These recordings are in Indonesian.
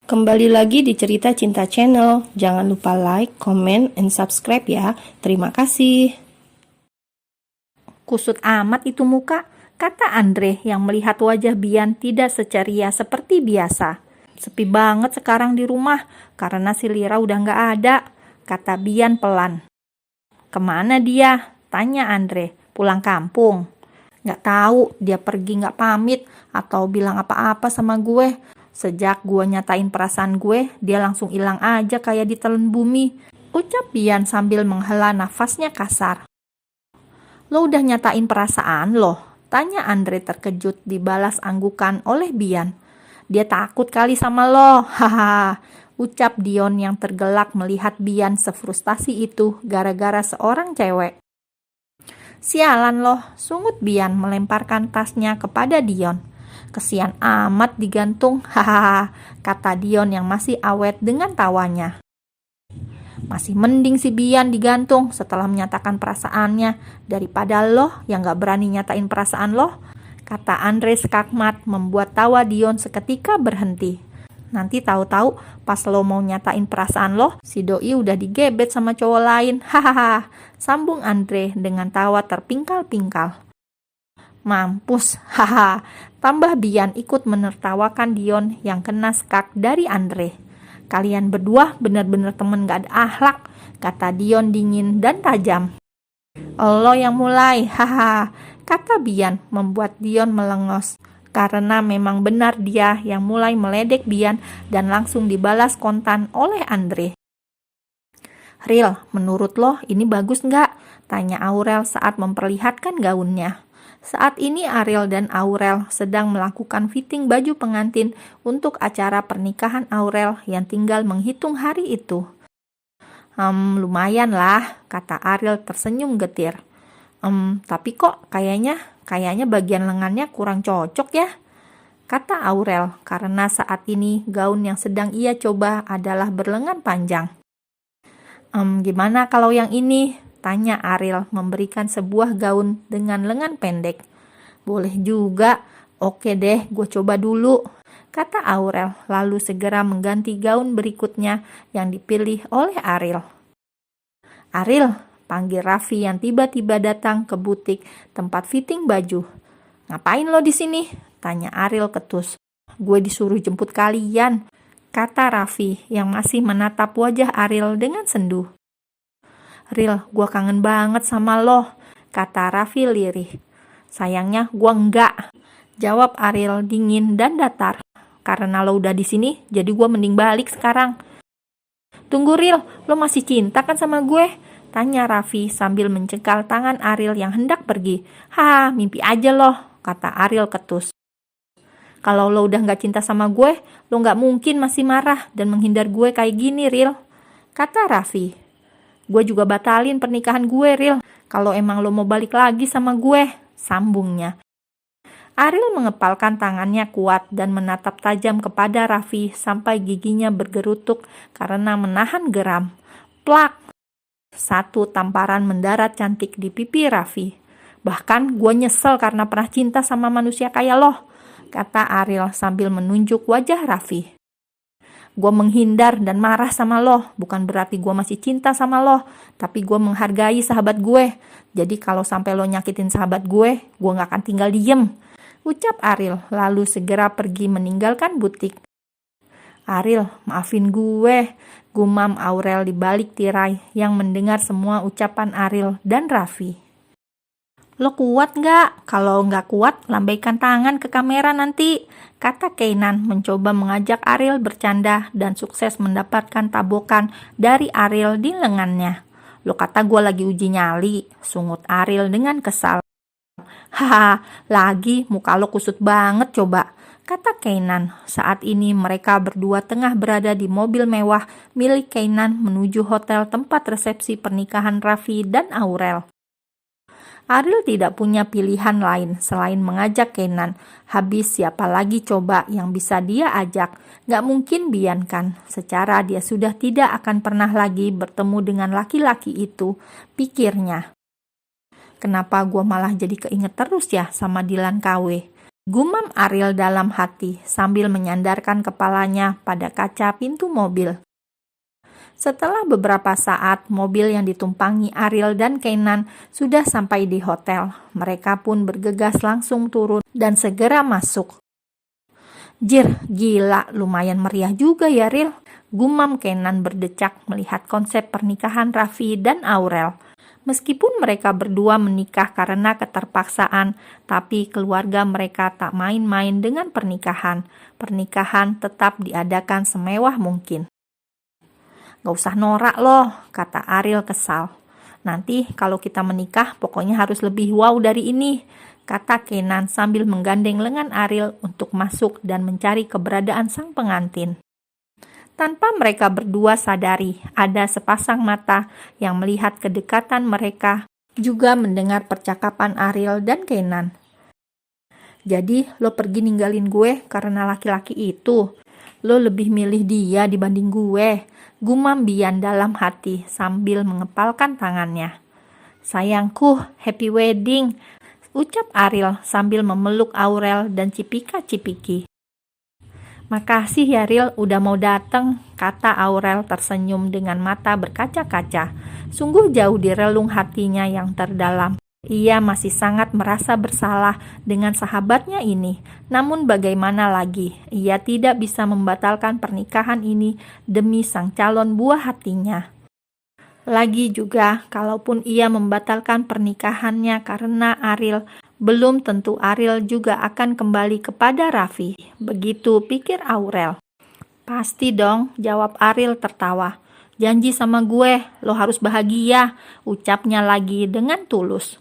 Kembali lagi di Cerita Cinta Channel. Jangan lupa like, comment, and subscribe ya. Terima kasih. Kusut amat itu muka, kata Andre yang melihat wajah Bian tidak seceria seperti biasa. Sepi banget sekarang di rumah karena si Lira udah nggak ada, kata Bian pelan. Kemana dia? Tanya Andre. Pulang kampung. Nggak tahu, dia pergi nggak pamit atau bilang apa-apa sama gue. Sejak gue nyatain perasaan gue, dia langsung hilang aja kayak ditelan bumi, ucap Bian sambil menghela nafasnya kasar. Lo udah nyatain perasaan lo? Tanya Andre terkejut dibalas anggukan oleh Bian. Dia takut kali sama lo, haha, ucap Dion yang tergelak melihat Bian sefrustasi itu gara-gara seorang cewek. Sialan lo, sungut Bian melemparkan tasnya kepada Dion. Kesian amat digantung, hahaha, kata Dion yang masih awet dengan tawanya. Masih mending si Bian digantung setelah menyatakan perasaannya daripada lo yang gak berani nyatain perasaan lo, kata Andre skakmat membuat tawa Dion seketika berhenti. Nanti tahu-tahu pas lo mau nyatain perasaan lo, si doi udah digebet sama cowok lain, hahaha, sambung Andre dengan tawa terpingkal-pingkal. Mampus, haha, tambah Bian ikut menertawakan Dion yang kena skak dari Andre. Kalian berdua benar-benar temen gak ada akhlak, kata Dion dingin dan tajam. Lo yang mulai, haha, kata Bian membuat Dion melengos. Karena memang benar dia yang mulai meledek Bian dan langsung dibalas kontan oleh Andre. Ril, menurut lo ini bagus nggak? Tanya Aurel saat memperlihatkan gaunnya. Saat ini Ariel dan Aurel sedang melakukan fitting baju pengantin untuk acara pernikahan Aurel yang tinggal menghitung hari itu. Lumayan lah, kata Ariel tersenyum getir. Tapi kok kayaknya bagian lengannya kurang cocok ya, kata Aurel karena saat ini gaun yang sedang ia coba adalah berlengan panjang. Gimana kalau yang ini? Tanya Ariel memberikan sebuah gaun dengan lengan pendek. Boleh juga, oke deh gue coba dulu, kata Aurel lalu segera mengganti gaun berikutnya yang dipilih oleh Ariel. Ariel, panggil Raffi yang tiba-tiba datang ke butik tempat fitting baju. Ngapain lo di sini? Tanya Ariel ketus. Gue disuruh jemput kalian, kata Raffi yang masih menatap wajah Ariel dengan sendu. Ril, gue kangen banget sama lo, kata Raffi lirih. Sayangnya gue enggak, jawab Ariel dingin dan datar. Karena lo udah di sini, jadi gue mending balik sekarang. Tunggu Ril, lo masih cinta kan sama gue? Tanya Raffi sambil mencengkal tangan Ariel yang hendak pergi. Mimpi aja lo, kata Ariel ketus. Kalau lo udah gak cinta sama gue, lo gak mungkin masih marah dan menghindar gue kayak gini Ril, kata Raffi. Gue juga batalin pernikahan gue Ril, kalau emang lo mau balik lagi sama gue, sambungnya. Ariel mengepalkan tangannya kuat dan menatap tajam kepada Raffi sampai giginya bergerutuk karena menahan geram. Plak! Satu tamparan mendarat cantik di pipi Raffi. Bahkan gue nyesel karena pernah cinta sama manusia kayak lo, kata Ariel sambil menunjuk wajah Raffi. Gue menghindar dan marah sama lo, bukan berarti gue masih cinta sama lo, tapi gue menghargai sahabat gue. Jadi kalau sampai lo nyakitin sahabat gue gak akan tinggal diem, ucap Ariel lalu segera pergi meninggalkan butik. Ariel, maafin gue, gumam Aurel di balik tirai yang mendengar semua ucapan Ariel dan Raffi. Lo kuat nggak? Kalau nggak kuat, lambaikan tangan ke kamera nanti, kata Keinan mencoba mengajak Ariel bercanda dan sukses mendapatkan tabokan dari Ariel di lengannya. Lo kata gue lagi uji nyali, sungut Ariel dengan kesal. Haha, lagi muka lo kusut banget coba, kata Keinan. Saat ini mereka berdua tengah berada di mobil mewah milik Keinan menuju hotel tempat resepsi pernikahan Raffi dan Aurel. Ariel tidak punya pilihan lain selain mengajak Keinan. Habis siapa lagi coba yang bisa dia ajak? Gak mungkin Bian kan? Secara dia sudah tidak akan pernah lagi bertemu dengan laki-laki itu, pikirnya. Kenapa gue malah jadi keinget terus ya sama Dilan KW? Gumam Ariel dalam hati sambil menyandarkan kepalanya pada kaca pintu mobil. Setelah beberapa saat, mobil yang ditumpangi Ariel dan Kenan sudah sampai di hotel. Mereka pun bergegas langsung turun dan segera masuk. Jir, gila, lumayan meriah juga ya, Ril. Gumam Kenan berdecak melihat konsep pernikahan Raffi dan Aurel. Meskipun mereka berdua menikah karena keterpaksaan, tapi keluarga mereka tak main-main dengan pernikahan. Pernikahan tetap diadakan semewah mungkin. Gak usah norak loh, kata Ariel kesal. Nanti kalau kita menikah pokoknya harus lebih wow dari ini, kata Kenan sambil menggandeng lengan Ariel untuk masuk dan mencari keberadaan sang pengantin. Tanpa mereka berdua sadari, ada sepasang mata yang melihat kedekatan mereka, juga mendengar percakapan Ariel dan Kenan. Jadi lo pergi ninggalin gue karena laki-laki itu? Lo lebih milih dia dibanding gue? Gumam Bian dalam hati sambil mengepalkan tangannya. Sayangku, happy wedding, ucap Ariel sambil memeluk Aurel dan Cipika-Cipiki. Makasih ya Ril, udah mau dateng, kata Aurel tersenyum dengan mata berkaca-kaca. Sungguh jauh di relung hatinya yang terdalam. Ia masih sangat merasa bersalah dengan sahabatnya ini. Namun bagaimana lagi, ia tidak bisa membatalkan pernikahan ini demi sang calon buah hatinya. Lagi juga, kalaupun ia membatalkan pernikahannya karena Ariel, belum tentu Ariel juga akan kembali kepada Raffi. Begitu pikir Aurel. Pasti dong, jawab Ariel tertawa. Janji sama gue, lo harus bahagia, ucapnya lagi dengan tulus.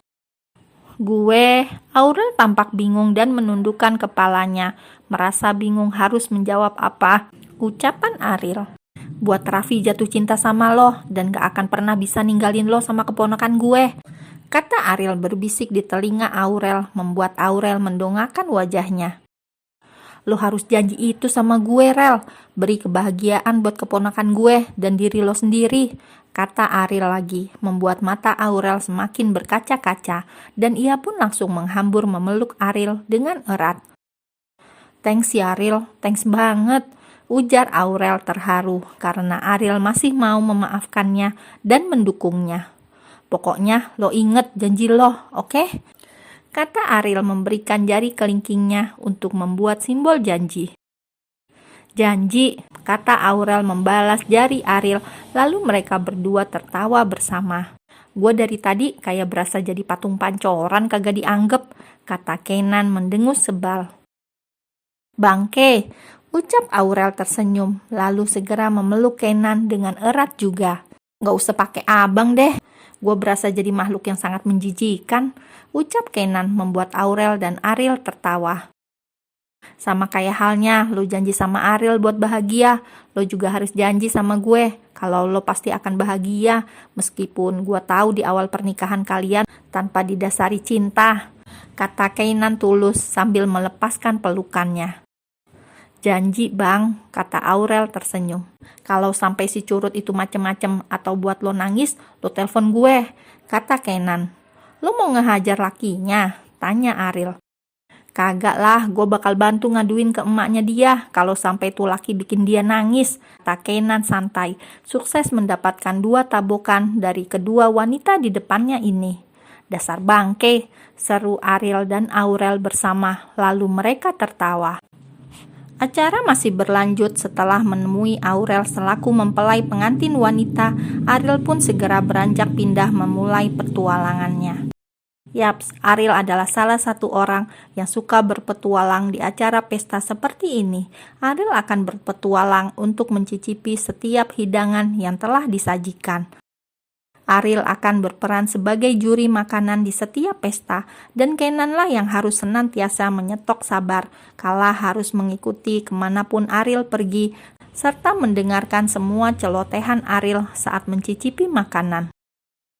Gue, Aurel tampak bingung dan menundukkan kepalanya, merasa bingung harus menjawab apa. Ucapan Ariel. Buat Raffi jatuh cinta sama lo dan gak akan pernah bisa ninggalin lo sama keponakan gue, kata Ariel berbisik di telinga Aurel, membuat Aurel mendongakkan wajahnya. Lo harus janji itu sama gue, Rel. Beri kebahagiaan buat keponakan gue dan diri lo sendiri, kata Ariel lagi, membuat mata Aurel semakin berkaca-kaca dan ia pun langsung menghambur memeluk Ariel dengan erat. Thanks ya Ariel, thanks banget, ujar Aurel terharu karena Ariel masih mau memaafkannya dan mendukungnya. Pokoknya lo inget janji lo, oke? Kata Ariel memberikan jari kelingkingnya untuk membuat simbol janji. Janji, kata Aurel membalas jari Ariel, lalu mereka berdua tertawa bersama. Gue dari tadi kayak berasa jadi patung pancoran kagak dianggap, kata Kenan mendengus sebal. Bangke, ucap Aurel tersenyum, lalu segera memeluk Kenan dengan erat juga. Gak usah pakai abang deh, gue berasa jadi makhluk yang sangat menjijikan, ucap Kenan membuat Aurel dan Ariel tertawa. Sama kayak halnya, lo janji sama Ariel buat bahagia, lo juga harus janji sama gue, kalau lo pasti akan bahagia, meskipun gue tahu di awal pernikahan kalian tanpa didasari cinta, kata Kenan tulus sambil melepaskan pelukannya. Janji bang, kata Aurel tersenyum. Kalau sampai si curut itu macem-macem atau buat lo nangis, lo telepon gue, kata Kenan. Lo mau ngehajar lakinya? Tanya Ariel. Kagak lah, gue bakal bantu ngaduin ke emaknya dia kalau sampai tuh laki bikin dia nangis, kata Kenan santai. Sukses mendapatkan 2 tabokan dari kedua wanita di depannya ini. Dasar bangke, seru Ariel dan Aurel bersama, lalu mereka tertawa. Acara masih berlanjut setelah menemui Aurel selaku mempelai pengantin wanita. Ariel pun segera beranjak pindah memulai petualangannya. Yaps, Ariel adalah salah satu orang yang suka berpetualang di acara pesta seperti ini. Ariel akan berpetualang untuk mencicipi setiap hidangan yang telah disajikan. Ariel akan berperan sebagai juri makanan di setiap pesta, dan Kenanlah yang harus senantiasa menyetok sabar, kala harus mengikuti kemanapun Ariel pergi, serta mendengarkan semua celotehan Ariel saat mencicipi makanan.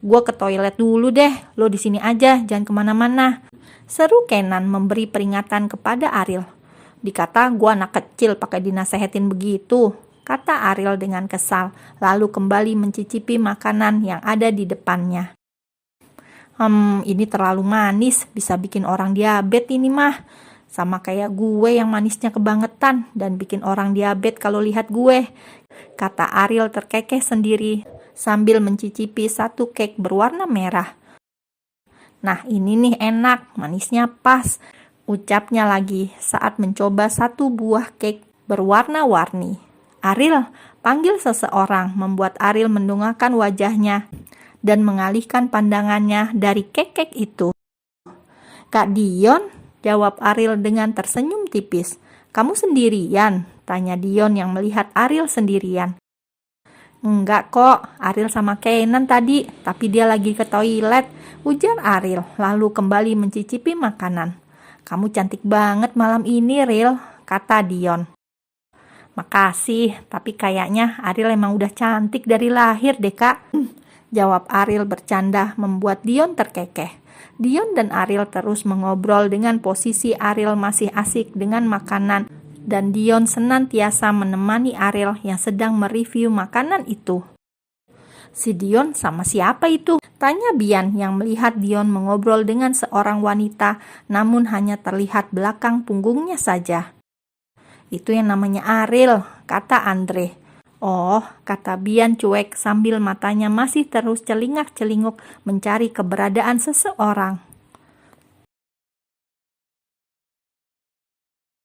Gue ke toilet dulu deh, lo di sini aja, jangan kemana-mana, seru Kenan memberi peringatan kepada Ariel. Dikata gue anak kecil pakai dinasehatin begitu, kata Ariel dengan kesal, lalu kembali mencicipi makanan yang ada di depannya. Ini terlalu manis, bisa bikin orang diabetes ini mah, Sama kayak gue yang manisnya kebangetan dan bikin orang diabetes kalau lihat gue, kata Ariel terkekeh sendiri sambil mencicipi satu cake berwarna merah. Nah, ini nih enak, manisnya pas, ucapnya lagi saat mencoba satu buah cake berwarna-warni. Ariel, panggil seseorang, membuat Ariel mendongakkan wajahnya dan mengalihkan pandangannya dari cake-cake itu. Kak Dion, jawab Ariel dengan tersenyum tipis. Kamu sendirian? Tanya Dion yang melihat Ariel sendirian. Enggak kok, Ariel sama Kenan tadi, tapi dia lagi ke toilet, ujar Ariel, lalu kembali mencicipi makanan. Kamu cantik banget malam ini, Ril, kata Dion. Makasih, tapi kayaknya Ariel emang udah cantik dari lahir deh, Kak. Jawab Ariel bercanda membuat Dion terkekeh. Dion dan Ariel terus mengobrol dengan posisi Ariel masih asik dengan makanan dan Dion senantiasa menemani Ariel yang sedang mereview makanan itu. Si Dion sama siapa itu? Tanya Bian yang melihat Dion mengobrol dengan seorang wanita namun hanya terlihat belakang punggungnya saja. Itu yang namanya Ariel, kata Andre. Oh, kata Bian cuek sambil matanya masih terus celingak-celinguk mencari keberadaan seseorang.